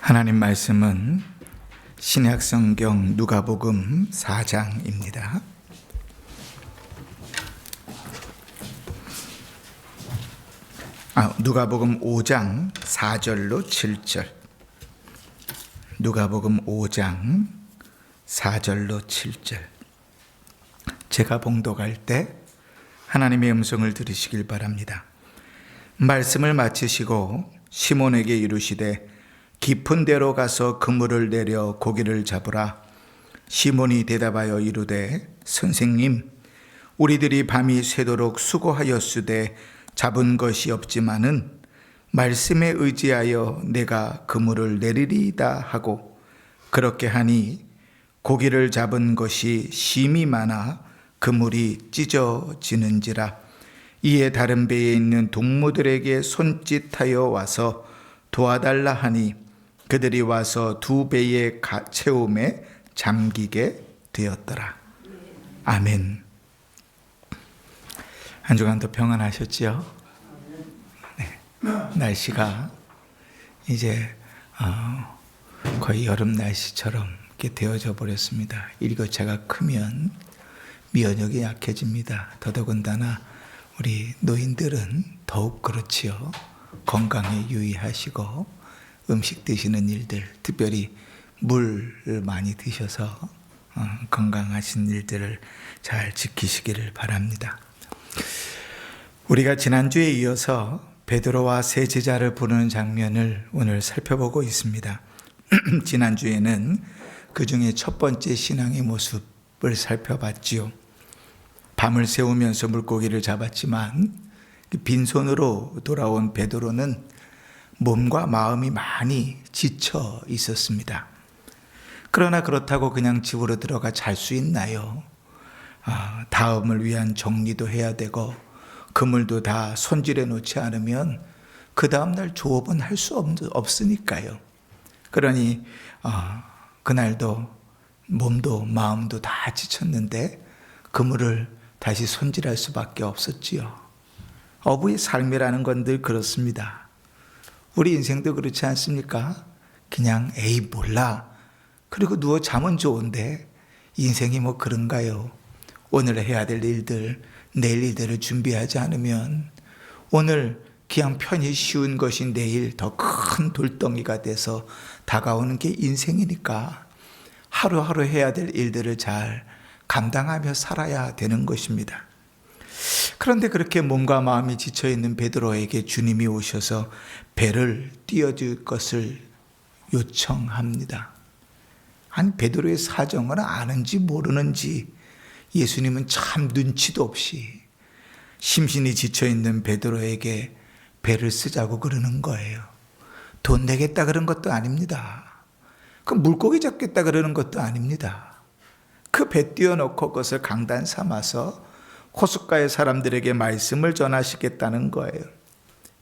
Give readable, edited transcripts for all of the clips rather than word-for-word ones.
하나님 말씀은 신약성경 누가복음 4장입니다. 누가복음 5장 4절로 7절. 누가복음 5장 4절로 7절. 제가 봉독할 때 하나님의 음성을 들으시길 바랍니다. 말씀을 마치시고 시몬에게 이르시되 깊은 데로 가서 그물을 내려 고기를 잡으라. 시몬이 대답하여 이르되 선생님, 우리들이 밤이 새도록 수고하였으되 잡은 것이 없지만은 말씀에 의지하여 내가 그물을 내리리이다 하고, 그렇게 하니 고기를 잡은 것이 심이 많아 그물이 찢어지는지라. 이에 다른 배에 있는 동무들에게 손짓하여 와서 도와달라 하니 그들이 와서 두 배의 채움에 잠기게 되었더라. 아멘. 한 주간도 평안하셨지요? 네. 날씨가 이제 거의 여름 날씨처럼 이렇게 되어져 버렸습니다. 일교차가 크면 면역이 약해집니다. 더더군다나 우리 노인들은 더욱 그렇지요. 건강에 유의하시고 음식 드시는 일들, 특별히 물을 많이 드셔서 건강하신 일들을 잘 지키시기를 바랍니다. 우리가 지난주에 이어서 베드로와 세 제자를 부르는 장면을 오늘 살펴보고 있습니다. 지난주에는 그 중에 첫 번째 신앙의 모습을 살펴봤지요. 밤을 새우면서 물고기를 잡았지만 빈손으로 돌아온 베드로는 몸과 마음이 많이 지쳐 있었습니다. 그러나 그렇다고 그냥 집으로 들어가 잘 수 있나요? 다음을 위한 정리도 해야 되고 그물도 다 손질해 놓지 않으면 그 다음날 조업은 할 수 없으니까요. 그러니 그날도 몸도 마음도 다 지쳤는데 그물을 다시 손질할 수밖에 없었지요. 어부의 삶이라는 건 늘 그렇습니다. 우리 인생도 그렇지 않습니까? 그냥 에이 몰라, 그리고 누워 자면 좋은데 인생이 뭐 그런가요? 오늘 해야 될 일들, 내일 일들을 준비하지 않으면 오늘 그냥 편히 쉬운 것이 내일 더 큰 돌덩이가 돼서 다가오는 게 인생이니까 하루하루 해야 될 일들을 잘 감당하며 살아야 되는 것입니다. 그런데 그렇게 몸과 마음이 지쳐있는 베드로에게 주님이 오셔서 배를 띄워줄 것을 요청합니다. 아니, 베드로의 사정을 아는지 모르는지 예수님은 참 눈치도 없이 심신이 지쳐있는 베드로에게 배를 쓰자고 그러는 거예요. 돈 내겠다 그런 것도 아닙니다. 그 물고기 잡겠다 그러는 것도 아닙니다. 그 배 띄워놓고 그것을 강단 삼아서 호숫가의 사람들에게 말씀을 전하시겠다는 거예요.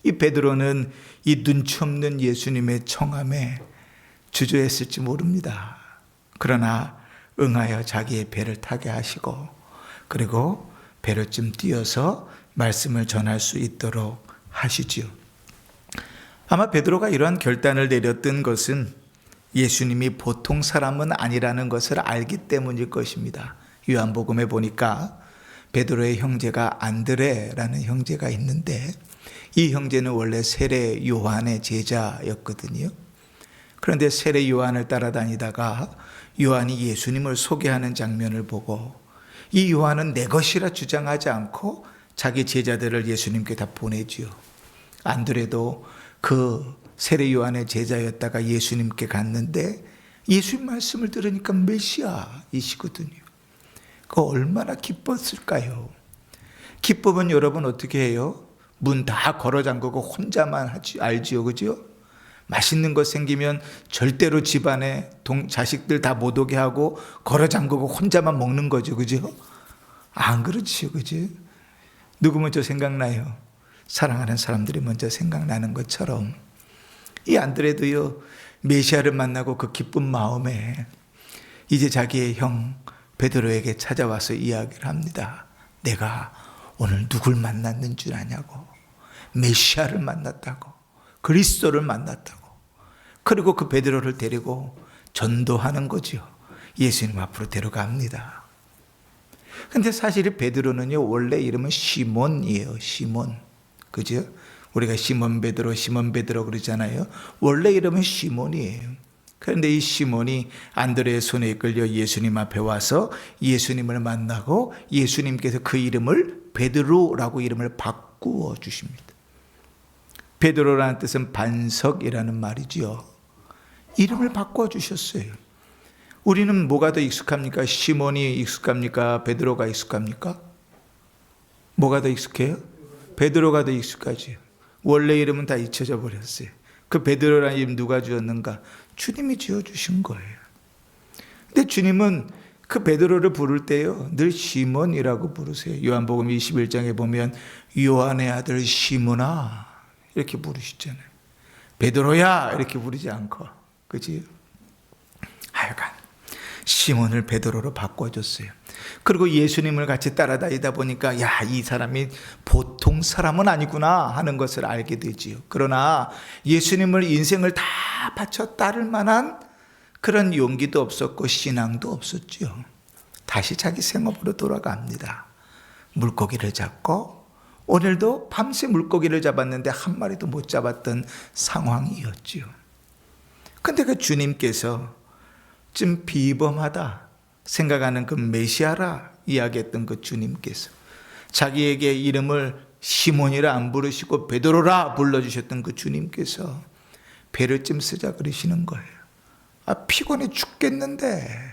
이 베드로는 이 눈치 없는 예수님의 청함에 주저했을지 모릅니다. 그러나 응하여 자기의 배를 타게 하시고, 그리고 배를 좀 띄어서 말씀을 전할 수 있도록 하시지요. 아마 베드로가 이러한 결단을 내렸던 것은 예수님이 보통 사람은 아니라는 것을 알기 때문일 것입니다. 요한복음에 보니까 베드로의 형제가 안드레라는 형제가 있는데 이 형제는 원래 세례 요한의 제자였거든요. 그런데 세례 요한을 따라다니다가 요한이 예수님을 소개하는 장면을 보고 이 요한은 내 것이라 주장하지 않고 자기 제자들을 예수님께 다 보내지요. 안드레도 그 세례 요한의 제자였다가 예수님께 갔는데 예수님 말씀을 들으니까 메시아이시거든요. 그 얼마나 기뻤을까요? 기쁨은 여러분 어떻게 해요? 문 다 걸어 잠그고 혼자만 알지요, 그죠? 맛있는 거 생기면 절대로 집안에 자식들 다 못 오게 하고 걸어 잠그고 혼자만 먹는 거죠, 그죠? 안 그렇지요, 그죠? 누구 먼저 생각나요? 사랑하는 사람들이 먼저 생각나는 것처럼 이 안드레도요, 메시아를 만나고 그 기쁜 마음에 이제 자기의 형 베드로에게 찾아와서 이야기를 합니다. 내가 오늘 누굴 만났는 줄 아냐고. 메시아를 만났다고. 그리스도를 만났다고. 그리고 그 베드로를 데리고 전도하는 거죠. 예수님 앞으로 데려갑니다. 근데 사실 베드로는요, 원래 이름은 시몬이에요. 시몬. 그죠? 우리가 시몬 베드로 그러잖아요. 원래 이름은 시몬이에요. 그런데 이 시몬이 안드레의 손에 이끌려 예수님 앞에 와서 예수님을 만나고 예수님께서 그 이름을 베드로라고 이름을 바꾸어 주십니다. 베드로라는 뜻은 반석이라는 말이지요. 이름을 바꾸어 주셨어요. 우리는 뭐가 더 익숙합니까? 시몬이 익숙합니까? 베드로가 익숙합니까? 뭐가 더 익숙해요? 베드로가 더 익숙하지요. 원래 이름은 다 잊혀져 버렸어요. 그 베드로라는 이름 누가 지었는가? 주님이 지어주신 거예요. 근데 주님은 그 베드로를 부를 때요, 늘 시몬이라고 부르세요. 요한복음 21장에 보면 요한의 아들 시몬아 이렇게 부르시잖아요. 베드로야 이렇게 부르지 않고, 그지? 하여간 시몬을 베드로로 바꿔줬어요. 그리고 예수님을 같이 따라다니다 보니까 야, 이 사람이 보통 사람은 아니구나 하는 것을 알게 되지요. 그러나 예수님을 인생을 다 바쳐 따를 만한 그런 용기도 없었고 신앙도 없었죠. 다시 자기 생업으로 돌아갑니다. 물고기를 잡고, 오늘도 밤새 물고기를 잡았는데 한 마리도 못 잡았던 상황이었죠. 근데 그 주님께서 좀 비범하다 생각하는 그 메시아라 이야기했던 그 주님께서 자기에게 이름을 시몬이라 안 부르시고 베드로라 불러주셨던 그 주님께서 배를 좀 쓰자 그러시는 거예요. 피곤해 죽겠는데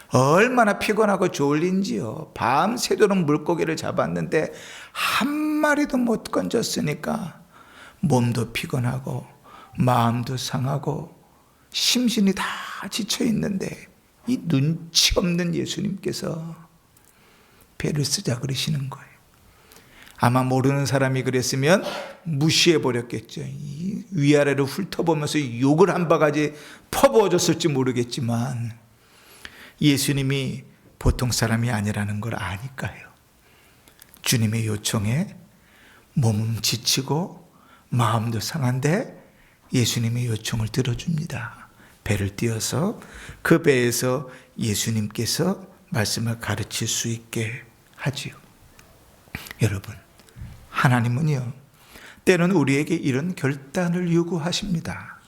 얼마나 피곤하고 졸린지요. 밤새도록 물고기를 잡았는데 한 마리도 못 건졌으니까 몸도 피곤하고 마음도 상하고 심신이 다 지쳐 있는데 이 눈치 없는 예수님께서 배를 쓰자 그러시는 거예요. 아마 모르는 사람이 그랬으면 무시해 버렸겠죠. 이 위아래로 훑어보면서 욕을 한 바가지 퍼부어줬을지 모르겠지만 예수님이 보통 사람이 아니라는 걸 아니까요. 주님의 요청에 몸은 지치고 마음도 상한데 예수님의 요청을 들어줍니다. 배를 띄워서 그 배에서 예수님께서 말씀을 가르칠 수 있게 하지요. 여러분, 하나님은요, 때로는 우리에게 이런 결단을 요구하십니다.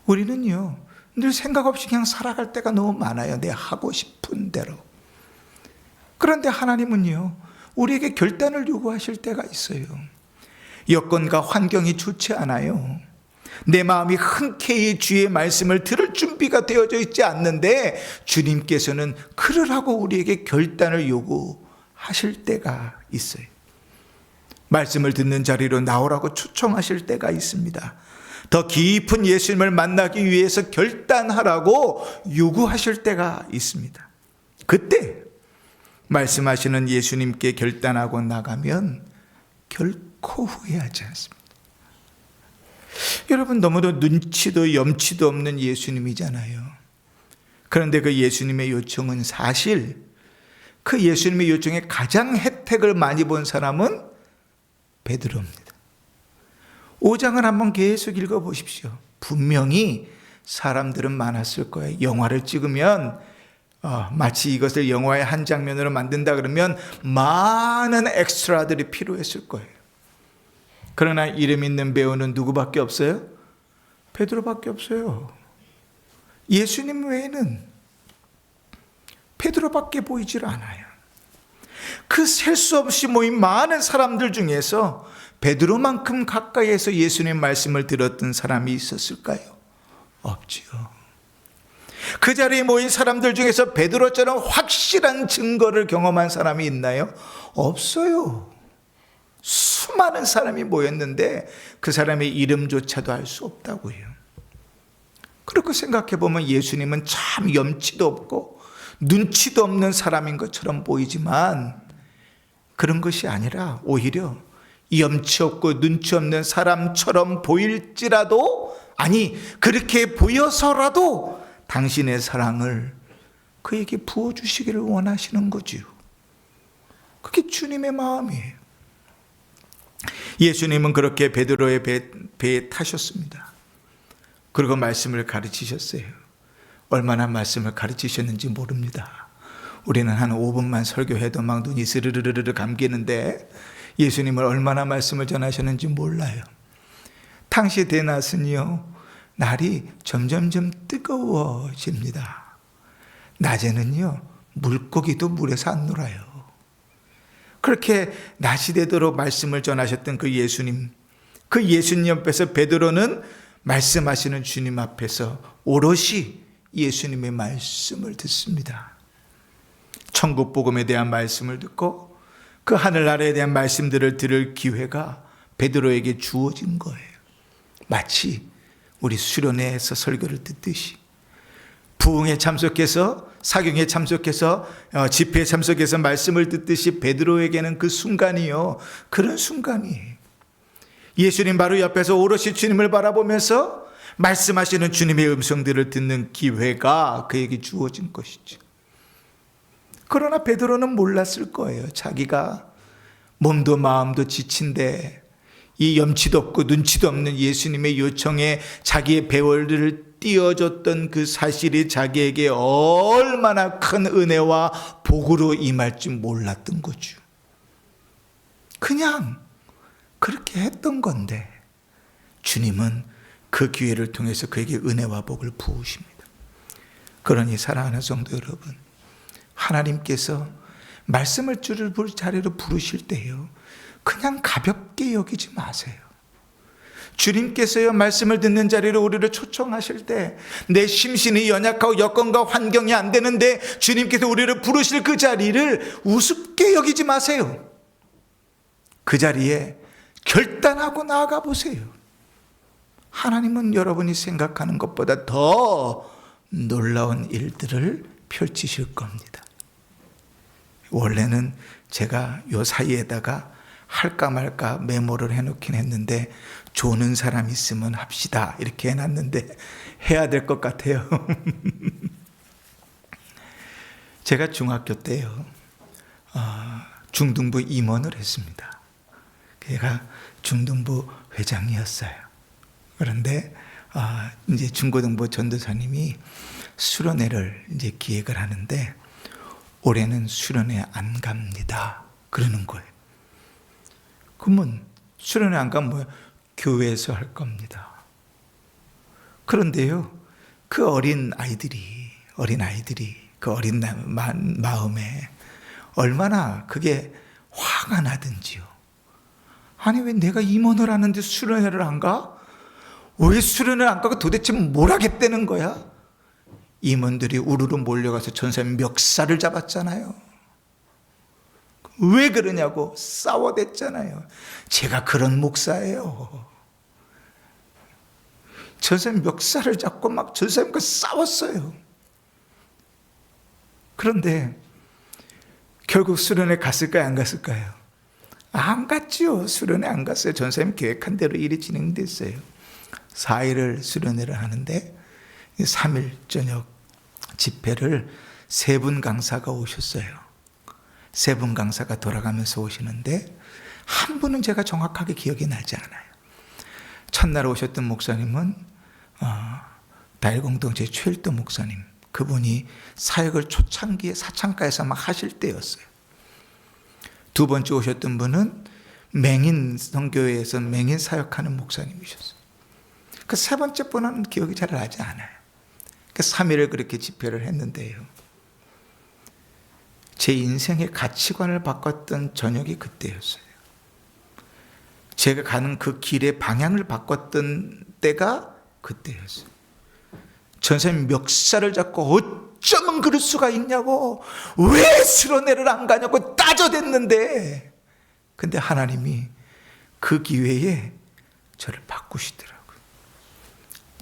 우리는요, 늘 생각 없이 그냥 살아갈 때가 너무 많아요. 내 하고 싶은 대로. 그런데 하나님은요, 우리에게 결단을 요구하실 때가 있어요. 여건과 환경이 좋지 않아요. 내 마음이 흔쾌히 주의 말씀을 들을 준비가 되어져 있지 않는데 주님께서는 그러라고 우리에게 결단을 요구하실 때가 있어요. 말씀을 듣는 자리로 나오라고 초청하실 때가 있습니다. 더 깊은 예수님을 만나기 위해서 결단하라고 요구하실 때가 있습니다. 그때 말씀하시는 예수님께 결단하고 나가면 결코 후회하지 않습니다. 여러분, 너무도 눈치도 염치도 없는 예수님이잖아요. 그런데 그 예수님의 요청은 사실 그 예수님의 요청에 가장 혜택을 많이 본 사람은 베드로입니다. 5장을 한번 계속 읽어보십시오. 분명히 사람들은 많았을 거예요. 영화를 찍으면 마치 이것을 영화의 한 장면으로 만든다 그러면 많은 엑스트라들이 필요했을 거예요. 그러나 이름 있는 배우는 누구밖에 없어요? 베드로밖에 없어요. 예수님 외에는 베드로밖에 보이질 않아요. 그 셀 수 없이 모인 많은 사람들 중에서 베드로만큼 가까이에서 예수님 말씀을 들었던 사람이 있었을까요? 없지요. 그 자리에 모인 사람들 중에서 베드로처럼 확실한 증거를 경험한 사람이 있나요? 없어요. 수많은 사람이 모였는데 그 사람의 이름조차도 알 수 없다고요. 그렇게 생각해 보면 예수님은 참 염치도 없고 눈치도 없는 사람인 것처럼 보이지만 그런 것이 아니라 오히려 염치 없고 눈치 없는 사람처럼 보일지라도, 아니 그렇게 보여서라도 당신의 사랑을 그에게 부어주시기를 원하시는 거지요. 그게 주님의 마음이에요. 예수님은 그렇게 베드로의 배에 타셨습니다. 그리고 말씀을 가르치셨어요. 얼마나 말씀을 가르치셨는지 모릅니다. 우리는 한 5분만 설교해도 막 눈이 스르르르르 감기는데 예수님은 얼마나 말씀을 전하셨는지 몰라요. 당시 대낮은요, 날이 점점점 뜨거워집니다. 낮에는요, 물고기도 물에서 안 놀아요. 그렇게 낮이 되도록 말씀을 전하셨던 그 예수님 앞에서 베드로는 말씀하시는 주님 앞에서 오롯이 예수님의 말씀을 듣습니다. 천국 복음에 대한 말씀을 듣고 그 하늘나라에 대한 말씀들을 들을 기회가 베드로에게 주어진 거예요. 마치 우리 수련회에서 설교를 듣듯이 부흥에 참석해서 사경에 참석해서 집회에 참석해서 말씀을 듣듯이 베드로에게는 그 순간이요, 그런 순간이에요. 예수님 바로 옆에서 오롯이 주님을 바라보면서 말씀하시는 주님의 음성들을 듣는 기회가 그에게 주어진 것이죠. 그러나 베드로는 몰랐을 거예요. 자기가 몸도 마음도 지친데 이 염치도 없고 눈치도 없는 예수님의 요청에 자기의 배월들을 띄워줬던 그 사실이 자기에게 얼마나 큰 은혜와 복으로 임할 줄 몰랐던 거죠. 그냥 그렇게 했던 건데 주님은 그 기회를 통해서 그에게 은혜와 복을 부으십니다. 그러니 사랑하는 성도 여러분, 하나님께서 말씀을 줄을 자리로 부르실 때요, 그냥 가볍게 여기지 마세요. 주님께서요, 말씀을 듣는 자리로 우리를 초청하실 때 내 심신이 연약하고 여건과 환경이 안 되는데 주님께서 우리를 부르실 그 자리를 우습게 여기지 마세요. 그 자리에 결단하고 나아가 보세요. 하나님은 여러분이 생각하는 것보다 더 놀라운 일들을 펼치실 겁니다. 원래는 제가 요 사이에다가 할까 말까 메모를 해놓긴 했는데 조는 사람 있으면 합시다 이렇게 해놨는데 해야 될 것 같아요. 제가 중학교 때요, 중등부 임원을 했습니다. 제가 중등부 회장이었어요. 그런데 이제 중고등부 전도사님이 수련회를 이제 기획을 하는데 올해는 수련회 안 갑니다 그러는 거예요. 그러면 수련회 안 가면 뭐예요? 교회에서 할 겁니다. 그런데요, 그 어린 아이들이 그 어린 마음에 얼마나 그게 화가 나든지요. 아니 왜 내가 임원을 하는데 수련회를 안 가? 왜 수련회를 안 가고 도대체 뭘 하겠다는 거야? 임원들이 우르르 몰려가서 전사님 멱살을 잡았잖아요. 왜 그러냐고 싸워댔잖아요. 제가 그런 목사예요. 전사님 멱살을 잡고 막 전사님과 싸웠어요. 그런데 결국 수련회 갔을까요? 안 갔을까요? 안 갔죠. 수련회 안 갔어요. 전사님 계획한 대로 일이 진행됐어요. 4일을 수련회를 하는데 3일 저녁 집회를 3분 강사가 오셨어요. 3분 강사가 돌아가면서 오시는데 한 분은 제가 정확하게 기억이 나지 않아요. 첫날 오셨던 목사님은 다일공동체 최일도 목사님, 그분이 사역을 초창기에 사창가에서 막 하실 때였어요. 두 번째 오셨던 분은 맹인 선교회에서 맹인 사역하는 목사님이셨어요. 그 세 번째 분은 기억이 잘 나지 않아요. 그 3일을 그렇게 집회를 했는데요, 제 인생의 가치관을 바꿨던 저녁이 그때였어요. 제가 가는 그 길의 방향을 바꿨던 때가 그때였어요. 전사님 멱살을 잡고 어쩌면 그럴 수가 있냐고, 왜 수련회를 안 가냐고 따져댔는데, 근데 하나님이 그 기회에 저를 바꾸시더라고요.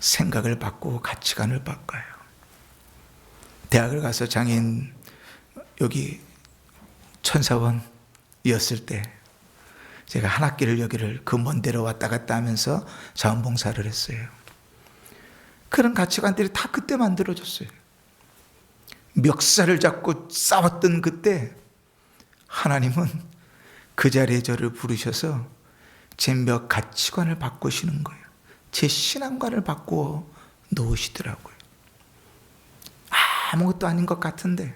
생각을 바꾸고 가치관을 바꿔요. 대학을 가서 장애인 여기 천사원이었을 때 제가 한 학기를 여기를 그 먼 데로 왔다 갔다 하면서 자원봉사를 했어요. 그런 가치관들이 다 그때 만들어졌어요. 멱살을 잡고 싸웠던 그때 하나님은 그 자리에 저를 부르셔서 제 가치관을 바꾸시는 거예요. 제 신앙관을 바꾸어 놓으시더라고요. 아무것도 아닌 것 같은데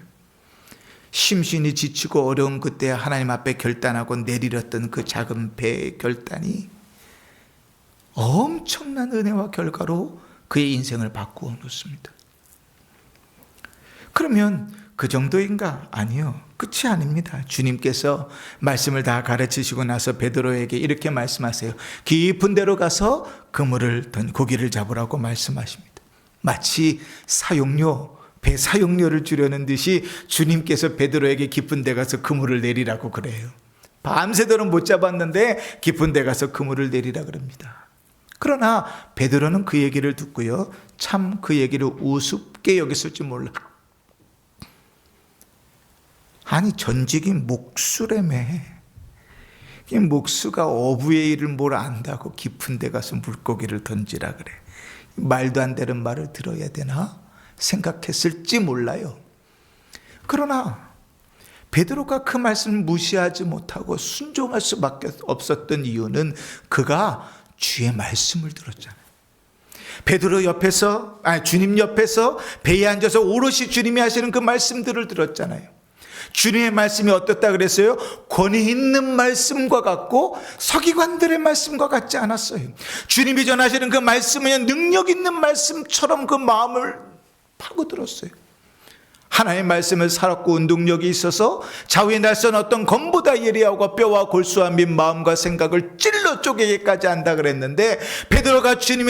심신이 지치고 어려운 그때 하나님 앞에 결단하고 내리렸던 그 작은 배의 결단이 엄청난 은혜와 결과로 그의 인생을 바꾸어 놓습니다. 그러면 그 정도인가? 아니요. 끝이 아닙니다. 주님께서 말씀을 다 가르치시고 나서 베드로에게 이렇게 말씀하세요. 깊은 데로 가서 고기를 잡으라고 말씀하십니다. 마치 배 사용료를 주려는 듯이 주님께서 베드로에게 깊은 데 가서 그물을 내리라고 그래요. 밤새도록 못 잡았는데 깊은 데 가서 그물을 내리라 그럽니다. 그러나 베드로는 그 얘기를 듣고요, 참 그 얘기를 우습게 여겼을지 몰라. 아니, 전직이 목수라며. 이 목수가 어부의 일을 뭘 안다고 깊은 데 가서 물고기를 던지라 그래. 말도 안 되는 말을 들어야 되나 생각했을지 몰라요. 그러나 베드로가 그 말씀을 무시하지 못하고 순종할 수밖에 없었던 이유는 그가 주의 말씀을 들었잖아요. 베드로 옆에서, 주님 옆에서 배에 앉아서 오롯이 주님이 하시는 그 말씀들을 들었잖아요. 주님의 말씀이 어떻다 그랬어요? 권위 있는 말씀과 같고 서기관들의 말씀과 같지 않았어요. 주님이 전하시는 그 말씀은 능력 있는 말씀처럼 그 마음을 파고들었어요. 하나님의 말씀을 살았고 능력이 있어서 좌우에 날선 어떤 검보다 예리하고 뼈와 골수와 및 마음과 생각을 찔러 쪼개기까지 한다 그랬는데, 베드로가 주님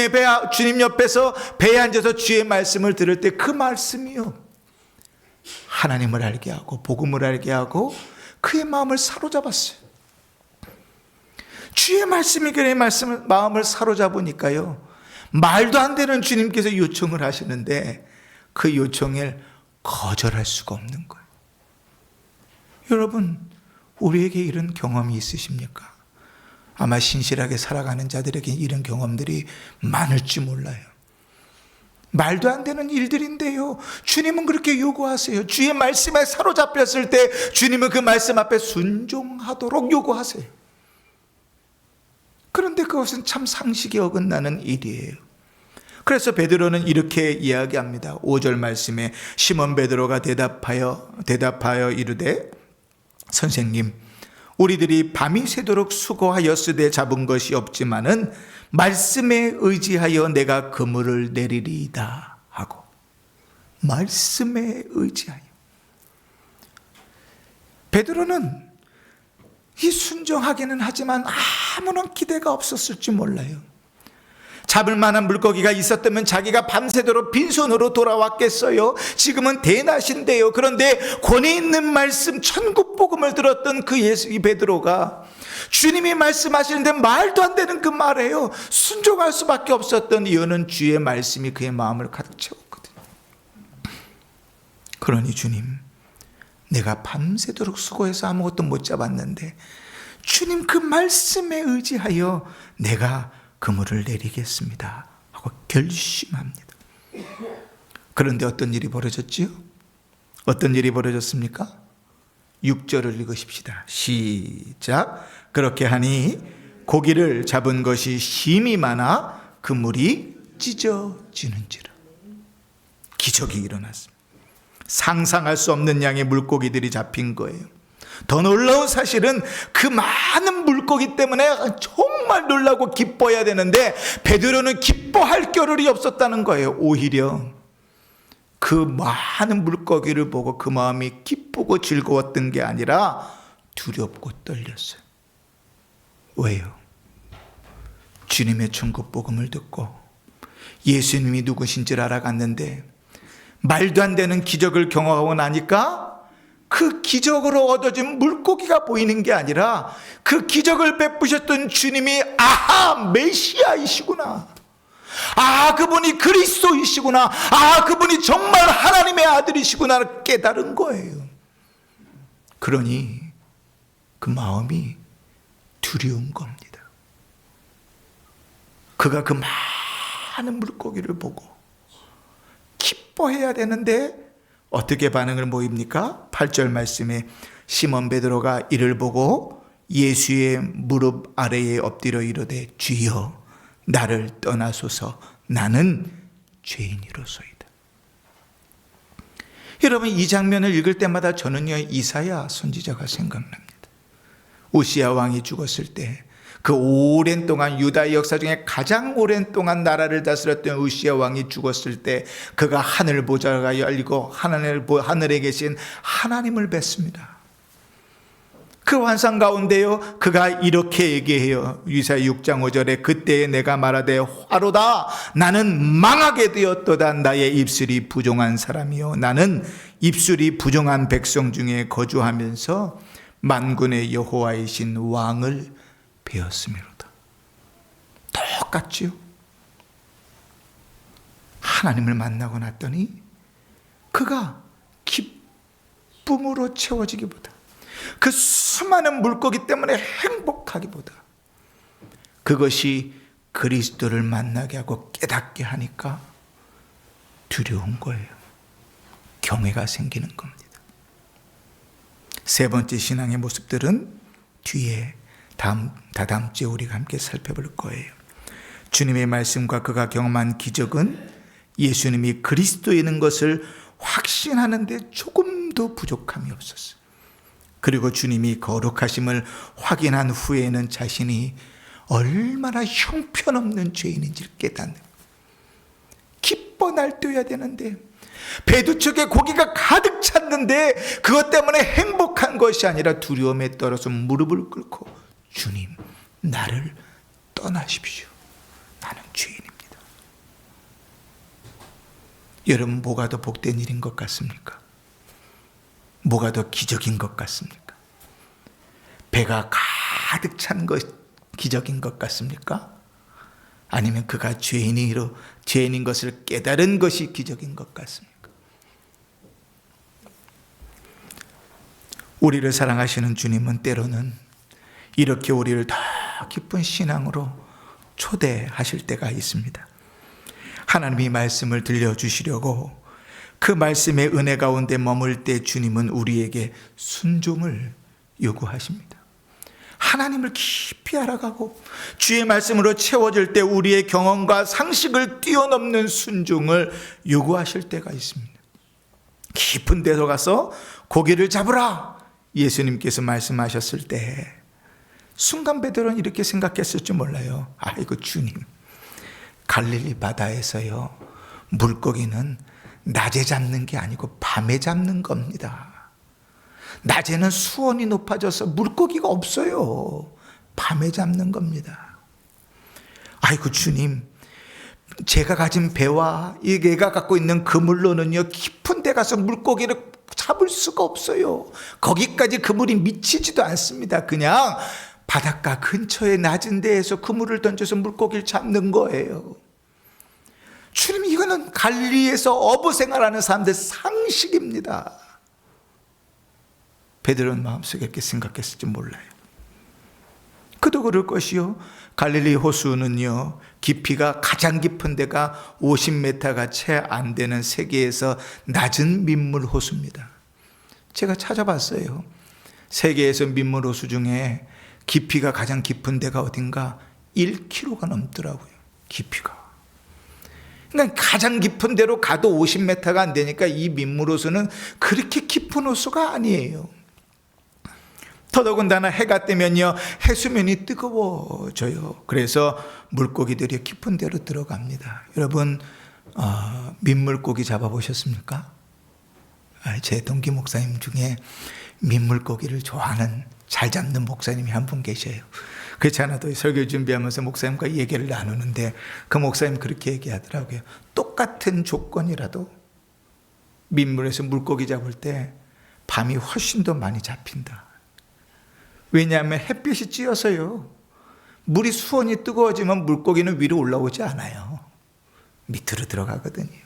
옆에서 배에 앉아서 주의 말씀을 들을 때 그 말씀이요, 하나님을 알게 하고 복음을 알게 하고 그의 마음을 사로잡았어요. 주의 말씀이 그의 마음을 사로잡으니까요, 말도 안 되는 주님께서 요청을 하시는데 그 요청을 거절할 수가 없는 거예요. 여러분, 우리에게 이런 경험이 있으십니까? 아마 신실하게 살아가는 자들에게 이런 경험들이 많을지 몰라요. 말도 안 되는 일들인데요, 주님은 그렇게 요구하세요. 주의 말씀에 사로잡혔을 때 주님은 그 말씀 앞에 순종하도록 요구하세요. 그런데 그것은 참 상식에 어긋나는 일이에요. 그래서 베드로는 이렇게 이야기합니다. 5절 말씀에 시몬 베드로가 대답하여 이르되, 선생님, 우리들이 밤이 새도록 수고하였으되 잡은 것이 없지만은 말씀에 의지하여 내가 그물을 내리리이다 하고, 말씀에 의지하여. 베드로는 이 순종하기는 하지만 아무런 기대가 없었을지 몰라요. 잡을 만한 물고기가 있었다면 자기가 밤새도록 빈손으로 돌아왔겠어요? 지금은 대낮인데요. 그런데 권위 있는 말씀, 천국복음을 들었던 이 베드로가 주님이 말씀하시는데 말도 안 되는 그 말이에요. 순종할 수밖에 없었던 이유는 주의 말씀이 그의 마음을 가득 채웠거든요. 그러니 주님, 내가 밤새도록 수고해서 아무것도 못 잡았는데 주님 그 말씀에 의지하여 내가 그물을 내리겠습니다 하고 결심합니다. 그런데 어떤 일이 벌어졌지요? 어떤 일이 벌어졌습니까? 6절을 읽으십시다. 시작. 그렇게 하니 고기를 잡은 것이 힘이 많아 그물이 찢어지는지라. 기적이 일어났습니다. 상상할 수 없는 양의 물고기들이 잡힌 거예요. 더 놀라운 사실은 그 많은 물고기 때문에 정말 놀라고 기뻐해야 되는데 베드로는 기뻐할 겨를이 없었다는 거예요. 오히려 그 많은 물고기를 보고 그 마음이 기쁘고 즐거웠던 게 아니라 두렵고 떨렸어요. 왜요? 주님의 천국 복음을 듣고 예수님이 누구신지를 알아갔는데 말도 안 되는 기적을 경험하고 나니까 그 기적으로 얻어진 물고기가 보이는 게 아니라 그 기적을 베푸셨던 주님이 메시아이시구나, 그분이 그리스도이시구나, 그분이 정말 하나님의 아들이시구나를 깨달은 거예요. 그러니 그 마음이 두려운 겁니다. 그가 그 많은 물고기를 보고 기뻐해야 되는데 어떻게 반응을 보입니까? 8절 말씀에 시몬 베드로가 이를 보고 예수의 무릎 아래에 엎드려 이르되 주여 나를 떠나소서 나는 죄인이로소이다. 여러분, 이 장면을 읽을 때마다 저는요, 이사야 선지자가 생각납니다. 우시야 왕이 죽었을 때, 그 오랜 동안 유다의 역사 중에 가장 오랜 동안 나라를 다스렸던 우시야 왕이 죽었을 때, 그가 하늘 보좌가 열리고 하늘에 계신 하나님을 뵀습니다. 그 환상 가운데요, 그가 이렇게 얘기해요. 이사야 6장 5절에 그때에 내가 말하되 화로다, 나는 망하게 되었도다. 나의 입술이 부정한 사람이요, 나는 입술이 부정한 백성 중에 거주하면서 만군의 여호와이신 왕을 배웠음이로다. 똑같지요. 하나님을 만나고 났더니 그가 기쁨으로 채워지기보다, 그 수많은 물고기 때문에 행복하기보다, 그것이 그리스도를 만나게 하고 깨닫게 하니까 두려운 거예요. 경외가 생기는 겁니다. 세 번째 신앙의 모습들은 뒤에 다음 주에 우리가 함께 살펴볼 거예요. 주님의 말씀과 그가 경험한 기적은 예수님이 그리스도에 있는 것을 확신하는데 조금도 부족함이 없었어요. 그리고 주님이 거룩하심을 확인한 후에는 자신이 얼마나 형편없는 죄인인지를 깨닫는, 기뻐 날뛰어야 되는데, 배두척에 고기가 가득 찼는데 그것 때문에 행복한 것이 아니라 두려움에 떨어서 무릎을 꿇고, 주님, 나를 떠나십시오. 나는 죄인입니다. 여러분, 뭐가 더 복된 일인 것 같습니까? 뭐가 더 기적인 것 같습니까? 배가 가득 찬 것 기적인 것 같습니까? 아니면 그가 죄인인 것을 깨달은 것이 기적인 것 같습니까? 우리를 사랑하시는 주님은 때로는 이렇게 우리를 더 깊은 신앙으로 초대하실 때가 있습니다. 하나님이 말씀을 들려주시려고 그 말씀의 은혜 가운데 머물 때 주님은 우리에게 순종을 요구하십니다. 하나님을 깊이 알아가고 주의 말씀으로 채워질 때 우리의 경험과 상식을 뛰어넘는 순종을 요구하실 때가 있습니다. 깊은 데로 가서 고기를 잡으라, 예수님께서 말씀하셨을 때 순간 베드로는 이렇게 생각했을지 몰라요. 아이고 주님, 갈릴리 바다에서요, 물고기는 낮에 잡는 게 아니고 밤에 잡는 겁니다. 낮에는 수온이 높아져서 물고기가 없어요. 밤에 잡는 겁니다. 아이고 주님, 제가 가진 배와 얘가 갖고 있는 그물로는요, 깊은 데 가서 물고기를 잡을 수가 없어요. 거기까지 그물이 미치지도 않습니다. 그냥 바닷가 근처에 낮은 데에서 그물을 던져서 물고기를 잡는 거예요. 주님, 이거는 갈릴리에서 어부 생활하는 사람들 상식입니다. 베드로는 마음속에 이렇게 생각했을지 몰라요. 그도 그럴 것이요, 갈릴리 호수는요, 깊이가 가장 깊은 데가 50m가 채 안 되는 세계에서 낮은 민물 호수입니다. 제가 찾아봤어요. 세계에서 민물 호수 중에 깊이가 가장 깊은 데가 어딘가 1km가 넘더라고요. 깊이가. 그러니까 가장 깊은 데로 가도 50m가 안 되니까 이 민물 호수는 그렇게 깊은 호수가 아니에요. 더더군다나 해가 뜨면요, 해수면이 뜨거워져요. 그래서 물고기들이 깊은 데로 들어갑니다. 여러분, 민물고기 잡아보셨습니까? 제 동기 목사님 중에 민물고기를 좋아하는, 잘 잡는 목사님이 한 분 계셔요. 그렇지 않아도 설교 준비하면서 목사님과 얘기를 나누는데 그 목사님 그렇게 얘기하더라고요. 똑같은 조건이라도 민물에서 물고기 잡을 때 밤이 훨씬 더 많이 잡힌다. 왜냐하면 햇빛이 찌어서요, 물이 수온이 뜨거워지면 물고기는 위로 올라오지 않아요. 밑으로 들어가거든요.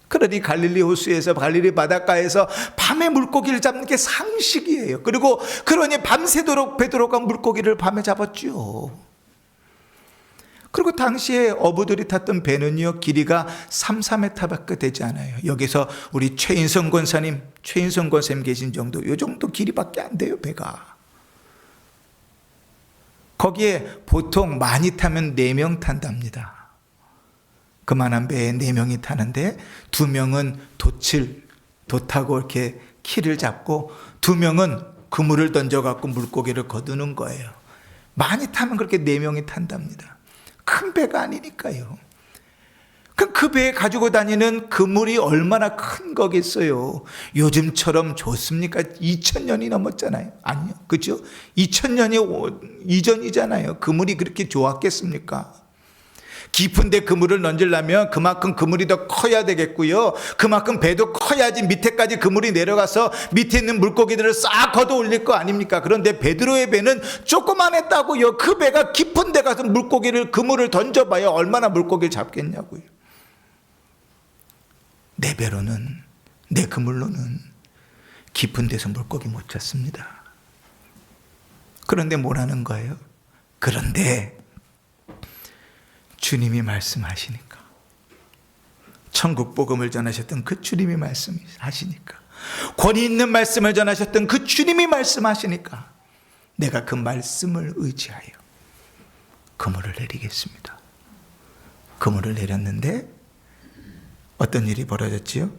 그러니 갈릴리 호수에서, 갈릴리 바닷가에서 밤에 물고기를 잡는 게 상식이에요. 그러니 밤새도록 베드로가 물고기를 밤에 잡았죠. 그리고 당시에 어부들이 탔던 배는요, 길이가 3-4m밖에 되지 않아요. 여기서 우리 최인성 권사님 계신 정도, 이 정도 길이밖에 안 돼요, 배가. 거기에 보통 많이 타면 4명 탄답니다. 그만한 배에 4명이 타는데 2명은 돛 타고 이렇게 키를 잡고 2명은 그물을 던져갖고 물고기를 거두는 거예요. 많이 타면 그렇게 4명이 탄답니다. 큰 배가 아니니까요. 그럼 그 배에 가지고 다니는 그물이 얼마나 큰 거겠어요. 요즘처럼 좋습니까? 2000년이 넘었잖아요. 아니요, 그죠? 2000년이 이전이잖아요. 그물이 그렇게 좋았겠습니까? 깊은 데 그물을 던지려면 그만큼 그물이 더 커야 되겠고요. 그만큼 배도 커야지 밑에까지 그물이 내려가서 밑에 있는 물고기들을 싹 걷어 올릴 거 아닙니까? 그런데 베드로의 배는 조그만했다고요. 그 배가 깊은 데 가서 그물을 던져봐야 얼마나 물고기를 잡겠냐고요. 내 배로는, 내 그물로는 깊은 데서 물고기 못 찾습니다. 그런데 뭐라는 거예요? 그런데 주님이 말씀하시니까, 천국 복음을 전하셨던 그 주님이 말씀하시니까, 권위 있는 말씀을 전하셨던 그 주님이 말씀하시니까 내가 그 말씀을 의지하여 그물을 내리겠습니다. 그물을 내렸는데 어떤 일이 벌어졌지요?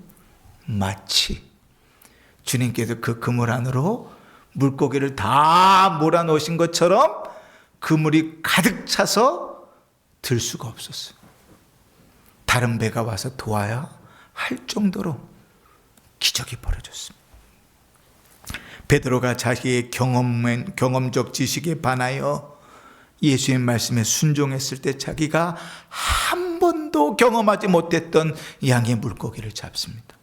마치 주님께서 그 그물 안으로 물고기를 다 몰아넣으신 것처럼 그물이 가득 차서 들 수가 없었어요. 다른 배가 와서 도와야 할 정도로 기적이 벌어졌습니다. 베드로가 자기의 경험적 지식에 반하여 예수의 말씀에 순종했을 때 자기가 한 번도 경험하지 못했던 양의 물고기를 잡습니다.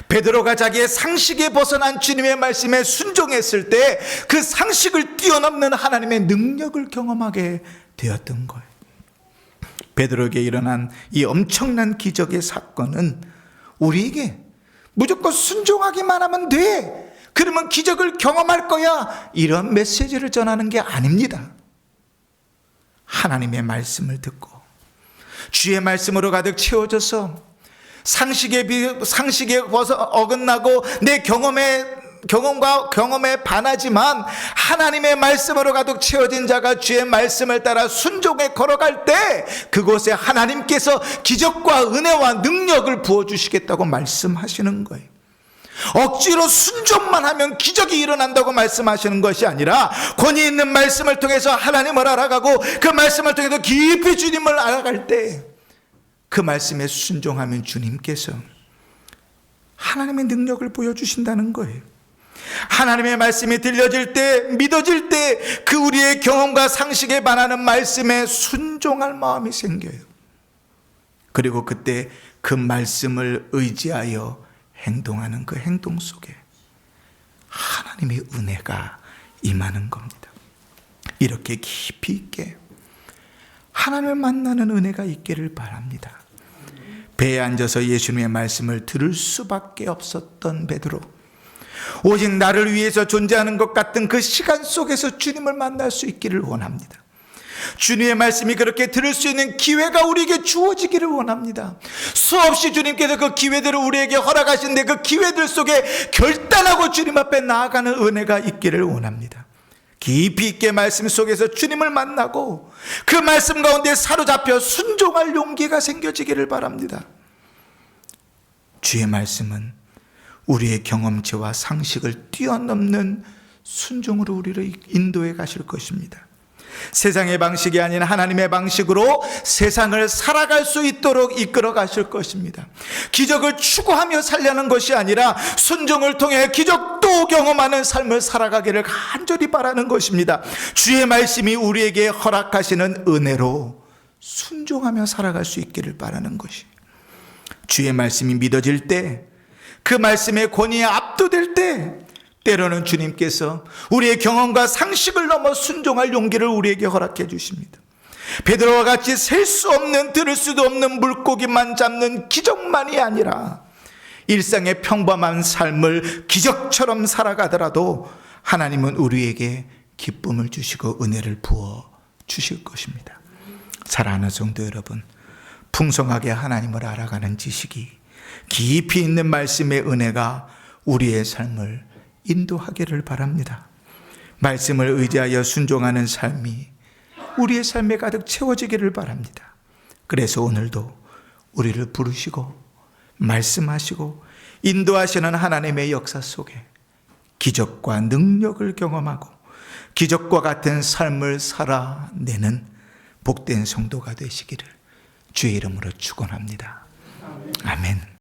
베드로가 자기의 상식에 벗어난 주님의 말씀에 순종했을 때 그 상식을 뛰어넘는 하나님의 능력을 경험하게 되었던 거예요. 베드로에게 일어난 이 엄청난 기적의 사건은 우리에게 무조건 순종하기만 하면 돼, 그러면 기적을 경험할 거야, 이런 메시지를 전하는 게 아닙니다. 하나님의 말씀을 듣고 주의 말씀으로 가득 채워져서 상식에 벗어 어긋나고 내 경험에 반하지만 하나님의 말씀으로 가득 채워진 자가 주의 말씀을 따라 순종해 걸어갈 때 그곳에 하나님께서 기적과 은혜와 능력을 부어주시겠다고 말씀하시는 거예요. 억지로 순종만 하면 기적이 일어난다고 말씀하시는 것이 아니라 권위 있는 말씀을 통해서 하나님을 알아가고 그 말씀을 통해서 깊이 주님을 알아갈 때 그 말씀에 순종하면 주님께서 하나님의 능력을 보여주신다는 거예요. 하나님의 말씀이 들려질 때, 믿어질 때 그 우리의 경험과 상식에 반하는 말씀에 순종할 마음이 생겨요. 그리고 그때 그 말씀을 의지하여 행동하는 그 행동 속에 하나님의 은혜가 임하는 겁니다. 이렇게 깊이 있게 하나님을 만나는 은혜가 있기를 바랍니다. 배에 앉아서 예수님의 말씀을 들을 수밖에 없었던 베드로, 오직 나를 위해서 존재하는 것 같은 그 시간 속에서 주님을 만날 수 있기를 원합니다. 주님의 말씀이 그렇게 들을 수 있는 기회가 우리에게 주어지기를 원합니다. 수없이 주님께서 그 기회들을 우리에게 허락하신데 그 기회들 속에 결단하고 주님 앞에 나아가는 은혜가 있기를 원합니다. 깊이 있게 말씀 속에서 주님을 만나고 그 말씀 가운데 사로잡혀 순종할 용기가 생겨지기를 바랍니다. 주의 말씀은 우리의 경험치와 상식을 뛰어넘는 순종으로 우리를 인도해 가실 것입니다. 세상의 방식이 아닌 하나님의 방식으로 세상을 살아갈 수 있도록 이끌어 가실 것입니다. 기적을 추구하며 살려는 것이 아니라 순종을 통해 기적도 경험하는 삶을 살아가기를 간절히 바라는 것입니다. 주의 말씀이 우리에게 허락하시는 은혜로 순종하며 살아갈 수 있기를 바라는 것이, 주의 말씀이 믿어질 때, 그 말씀의 권위에 압도될 때 때로는 주님께서 우리의 경험과 상식을 넘어 순종할 용기를 우리에게 허락해 주십니다. 베드로와 같이 셀 수 없는, 들을 수도 없는 물고기만 잡는 기적만이 아니라 일상의 평범한 삶을 기적처럼 살아가더라도 하나님은 우리에게 기쁨을 주시고 은혜를 부어 주실 것입니다. 사랑하는 성도 여러분, 풍성하게 하나님을 알아가는 지식이, 깊이 있는 말씀의 은혜가 우리의 삶을 인도하기를 바랍니다. 말씀을 의지하여 순종하는 삶이 우리의 삶에 가득 채워지기를 바랍니다. 그래서 오늘도 우리를 부르시고 말씀하시고 인도하시는 하나님의 역사 속에 기적과 능력을 경험하고 기적과 같은 삶을 살아내는 복된 성도가 되시기를 주의 이름으로 축원합니다. 아멘.